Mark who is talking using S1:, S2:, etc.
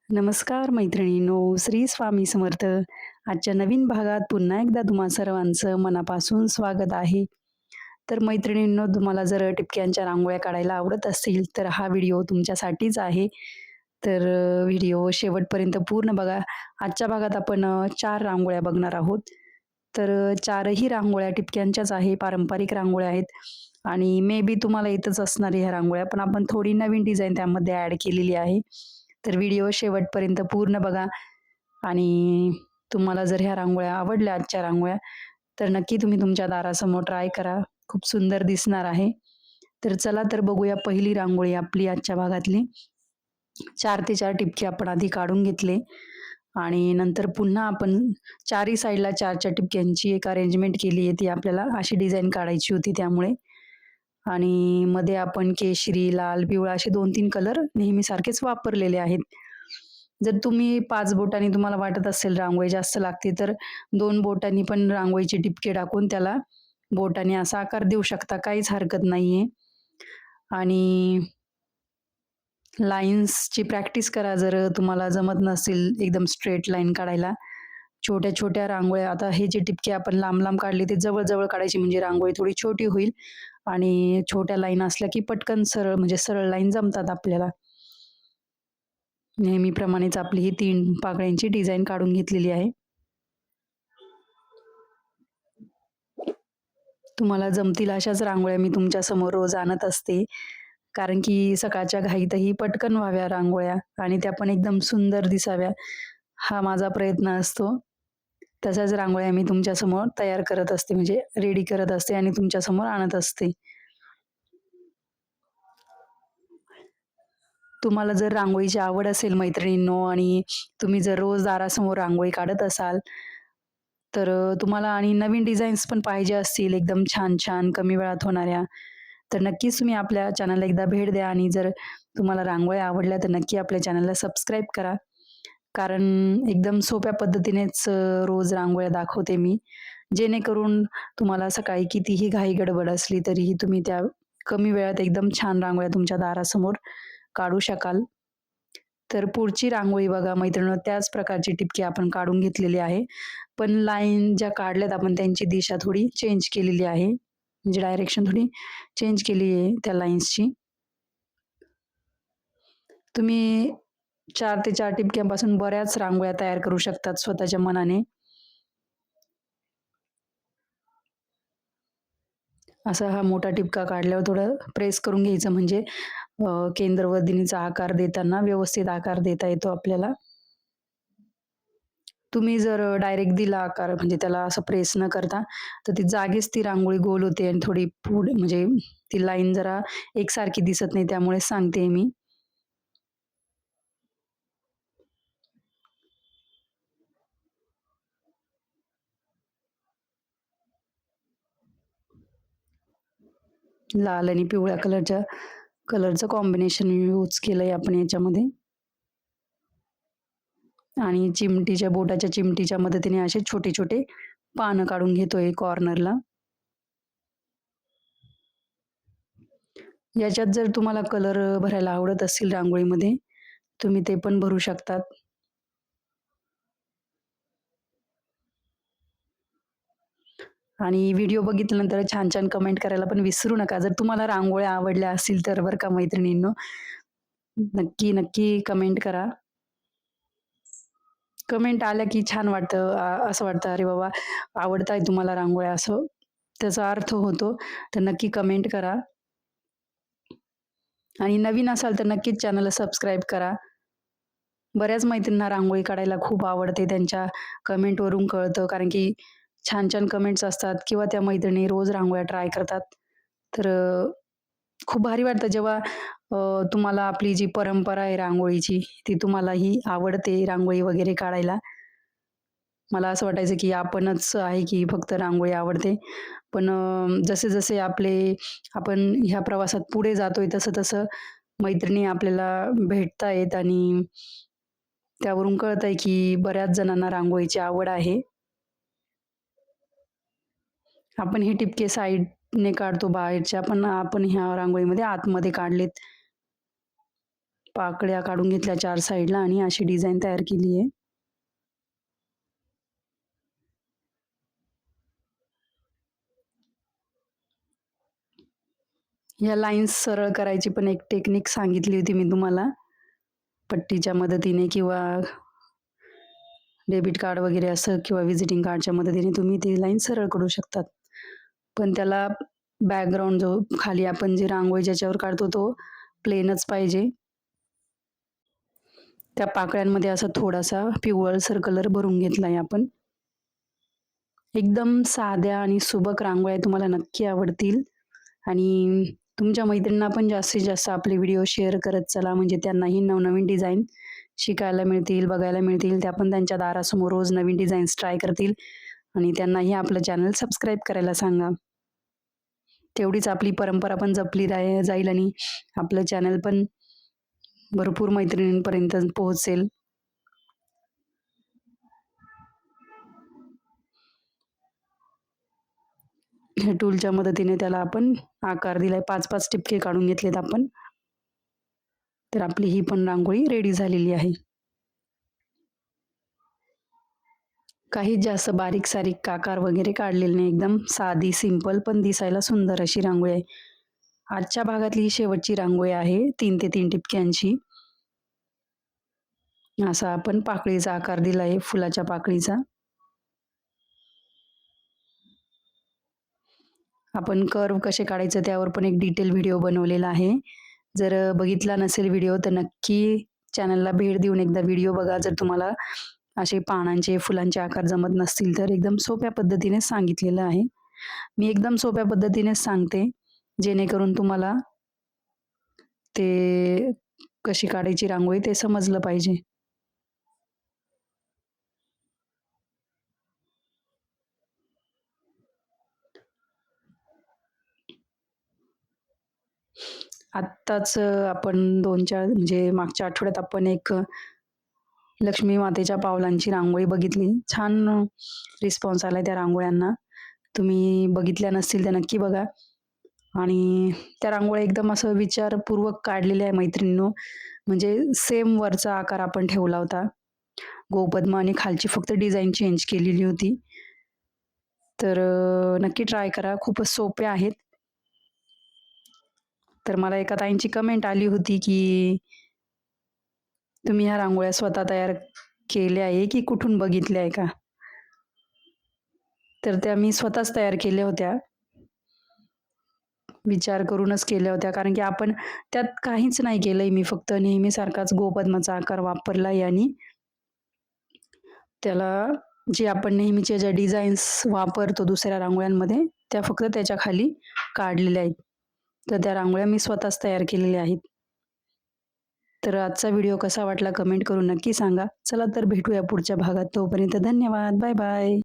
S1: नमस्कार मैत्रिणींनो, श्री स्वामी समर्थ. आजच्या नवीन भागात पुन्हा एकदा तुम्हा सर्वांचं मनापासून स्वागत आहे. तर मैत्रिणींनो, तुम्हाला जर टिपक्यांच्या रांगोळ्या काढायला आवडत असतील, तर हा व्हिडिओ तुमच्यासाठीच आहे. तर व्हिडिओ शेवटपर्यंत पूर्ण बघा. आजच्या भागात आपण 4 रांगोळ्या बघणार आहोत. तर 4ही रांगोळ्या टिपक्यांच्याच आहे, पारंपरिक रांगोळ्या आहेत आणि मे बी तुम्हाला येतच असणार ह्या रांगोळ्या, पण आपण थोडी नवीन डिझाइन त्यामध्ये ॲड केलेली आहे. तर व्हिडिओ शेवटपर्यंत पूर्ण बघा आणि तुम्हाला जर ह्या रांगोळ्या आवडल्या आजच्या रांगोळ्या, तर नक्की तुम्ही तुमच्या दारासमोर ट्राय करा. खूप सुंदर दिसणार आहे. तर चला तर बघूया पहिली रांगोळी आपली आजच्या भागातली. 4 ते 4 टिपके आपण आधी काढून घेतले आणि नंतर पुन्हा आपण चारही साइडला 4-4 टिपक्यांची एक अरेंजमेंट केली आहे. ती आपल्याला अशी डिझाइन काढायची होती त्यामुळे. आणि मध्ये आपण केशरी, लाल, पिवळा असे 2-3 कलर नेहमीसारखेच वापरलेले आहेत. जर तुम्ही 5 बोटांनी तुम्हाला वाटत असेल रांगोळी जास्त लागते, तर 2 बोटांनी पण रांगोळीचे टिपके टाकून त्याला बोटाने असा आकार देऊ शकता. काहीच हरकत नाहीये. आणि लाईन्सची प्रॅक्टिस करा जर तुम्हाला जमत नसेल एकदम स्ट्रेट लाईन काढायला. छोट्या-छोट्या रांगोळ्या आता हे जे टिपके आपण लांब-लांब काढले ते जवळ-जवळ काढायची म्हणजे रांगोळी थोडी छोटी होईल आणि छोट्या लाईन असल्या की पटकन सरळ म्हणजे सरळ लाईन जमतात आपल्याला. नेहमीप्रमाणेच आपली ही 3 पाकळ्यांची डिझाइन काढून घेतलेली आहे. तुम्हाला जमतील अशाच रांगोळ्या मी तुमच्यासमोर रोज आणत असते. कारण की सकाळच्या घाईतही पटकन व्हाव्या रांगोळ्या आणि त्या पण एकदम सुंदर दिसाव्या, हा माझा प्रयत्न असतो. तशाच रांगोळ्या मी तुमच्यासमोर तयार करत असते म्हणजे रेडी करत असते आणि तुमच्यासमोर आणत असते. तुम्हाला जर रांगोळीची आवड असेल मैत्रिणींनो आणि तुम्ही जर रोज दारासमोर रांगोळी काढत असाल, तर तुम्हाला आणि नवीन डिझाईन्स पण पाहिजे असतील एकदम छान-छान कमी वेळात होणाऱ्या, तर नक्कीच तुम्ही आपल्या चॅनलला एकदा भेट द्या आणि जर तुम्हाला रांगोळ्या आवडल्या तर नक्की आपल्या चॅनलला सबस्क्राईब करा. कारण एकदम सोप्या पद्धतीनेच रोज रांगोळ्या दाखवते मी. जेणेकरून तुम्हाला सकाळी कितीही घाई-गडबड असली तरीही तुम्ही त्या कमी वेळात एकदम छान रांगोळ्या तुमच्या दारासमोर काढू शकाल. तर पुढची रांगोळी बघा मैत्रिणींनो, त्याच प्रकारची टिपकी आपण काढून घेतलेली आहे. पण लाईन ज्या काढल्यात आपण त्यांची दिशा थोडी चेंज केलेली आहे. म्हणजे डायरेक्शन थोडी चेंज केली आहे त्या लाईन्सची. तुम्ही 4 ते 4 टिपक्यांपासून बऱ्याच रांगोळ्या तयार करू शकतात स्वतःच्या मनाने. असा हा मोठा टिपका काढल्यावर थोडं प्रेस करून घ्यायचं म्हणजे केंद्रवर्दिनीचा आकार देताना व्यवस्थित आकार देता येतो आपल्याला. तुम्ही जर डायरेक्ट दिला आकार म्हणजे त्याला असं प्रेस न करता, तर ती जागीच ती रांगोळी गोल होते आणि थोडी पुढे म्हणजे ती लाईन जरा एकसारखी दिसत नाही त्यामुळे सांगतेय मी. लाल आणि पिवळ्या कलरचं कॉम्बिनेशन यूज केलंय आपण याच्यामध्ये आणि बोटाच्या चिमटीच्या मदतीने असे छोटे-छोटे पानं काढून घेतोय कॉर्नरला. याच्यात जर तुम्हाला कलर भरायला आवडत असतील रांगोळीमध्ये, तुम्ही ते पण भरू शकतात. आणि व्हिडिओ बघितल्यानंतर छान-छान कमेंट करायला पण विसरू नका. जर तुम्हाला रांगोळ्या आवडल्या असतील तर बरं का मैत्रिणींनो. नक्की, नक्की कमेंट करा. कमेंट आल्या की छान वाटतं. असं वाटतं अरे बाबा आवडताय तुम्हाला रांगोळ्या असं त्याचा अर्थ होतो. तर नक्की कमेंट करा आणि नवीन असाल तर नक्कीच चॅनलला सबस्क्राईब करा. बऱ्याच मैत्रिणींना रांगोळी काढायला खूप आवडते. त्यांच्या कमेंटवरून कळतं कारण की छान-छान कमेंट्स असतात किंवा त्या मैत्रिणी रोज रांगोळ्या ट्राय करतात. तर खूप भारी वाटतं जेव्हा तुम्हाला आपली जी परंपरा आहे रांगोळीची, ती तुम्हालाही आवडते रांगोळी वगैरे काढायला. मला असं वाटायचं की आपणच आहे की फक्त रांगोळी आवडते. पण जसे-जसे आपण ह्या प्रवासात पुढे जातोय तसं-तसं मैत्रिणी आपल्याला भेटतायेत आणि त्यावरून कळतंय की बऱ्याच जणांना रांगोळीची आवड आहे. आपण हे टिपके साइडने काढतो बाहेरच्या, पण आपण ह्या रांगोळीमध्ये आतमध्ये काढलेत. पाकळ्या काढून घेतल्या 4 साइडला आणि अशी डिझाइन तयार केली आहे. या लाईन्स सरळ करायची पण एक टेक्निक सांगितली होती मी तुम्हाला. पट्टीच्या मदतीने किंवा डेबिट कार्ड वगैरे असं किंवा व्हिजिटिंग कार्डच्या मदतीने तुम्ही ती लाईन सरळ करू शकतात. पण त्याला बॅकग्राऊंड जो खाली आपण जी रांगोळी ज्याच्यावर काढतो तो प्लेनच पाहिजे. त्या पाकळ्यांमध्ये असा थोडासा पिवळसर कलर भरून घेतलाय आपण. एकदम साध्या आणि सुबक रांगोळ्या तुम्हाला नक्की आवडतील आणि तुमच्या मैत्रिणींना पण जास्तीत जास्त आपले व्हिडिओ शेअर करत चला, म्हणजे त्यांनाही नवनवीन डिझाईन शिकायला मिळतील, बघायला मिळतील. त्या पण त्यांच्या दारासमोर रोज नवीन डिझाईन्स ट्राय करतील आणि त्यांनाही आपलं चॅनल सबस्क्राईब करायला सांगा. तेवढीच आपली परंपरा पण जपली जाईल आणि आपलं चॅनल पण भरपूर मैत्रिणींपर्यंत पोहोचेल. ह्या टूलच्या मदतीने त्याला आपण आकार दिलाय. 5-5 टिपके काढून घेतलेत आपण. तर आपली ही पण रांगोळी रेडी झालेली आहे. काही जास्त बारीक-सारीक आकार वगैरे काढलेले नाही. एकदम साधी, सिंपल पण दिसायला सुंदर अशी रांगोळी आहे. आजच्या भागातली ही शेवटची रांगोळी आहे 3 ते 3 टिपक्यांची. असा आपण पाकळीचा आकार दिलाय फुलाच्या पाकळीचा. आपण कर्व कसे काढायचं त्यावर पण एक डिटेल व्हिडिओ बनवलेला आहे. जर बघितला नसेल व्हिडिओ तर नक्की चॅनलला भेट देऊन एकदा व्हिडिओ बघा. जर तुम्हाला असे पानांचे, फुलांचे आकार जमत नसतील तर एकदम सोप्या पद्धतीने सांगितलेलं आहे. मी एकदम सोप्या पद्धतीनेच सांगते, जेणेकरून तुम्हाला ते कशी काढायची रांगोळी ते समजलं पाहिजे. आत्ताच आपण 2-4 म्हणजे मागच्या आठवड्यात आपण एक लक्ष्मी मातेच्या पावलांची रांगोळी बघितली. छान रिस्पॉन्स आलाय त्या रांगोळ्यांना. तुम्ही बघितल्या नसतील तर नक्की बघा. आणि त्या रांगोळ्या एकदम असं विचारपूर्वक काढलेल्या आहे मैत्रिणींनो. म्हणजे सेम वरचा आकार आपण ठेवला होता. गोपद्म आणि खालची फक्त डिझाइन चेंज केलेली होती. तर नक्की ट्राय करा. खूपच सोप्या आहेत. तर मला एका ताईंची कमेंट आली होती, की तुम्ही ह्या रांगोळ्या स्वतः तयार केल्या आहे, की कुठून बघितल्या आहे का? तर त्या मी स्वतःच तयार केल्या होत्या. विचार करूनच केल्या होत्या. कारण की आपण त्यात काहीच नाही केलंय. मी फक्त नेहमीसारखाच गोपद्माचा आकार वापरलाय आणि त्याला जे आपण नेहमीच्या ज्या डिझाईन्स वापरतो दुसऱ्या रांगोळ्यांमध्ये, त्या फक्त त्याच्या खाली काढलेल्या आहेत. तर त्या रांगोळ्या मी स्वतःच तयार केलेल्या आहेत. तर आजचा व्हिडिओ कसा वाटला कमेंट करून नक्की सांगा. चला तर भेटूया पुढच्या भागात. तोपर्यंत धन्यवाद. Bye bye.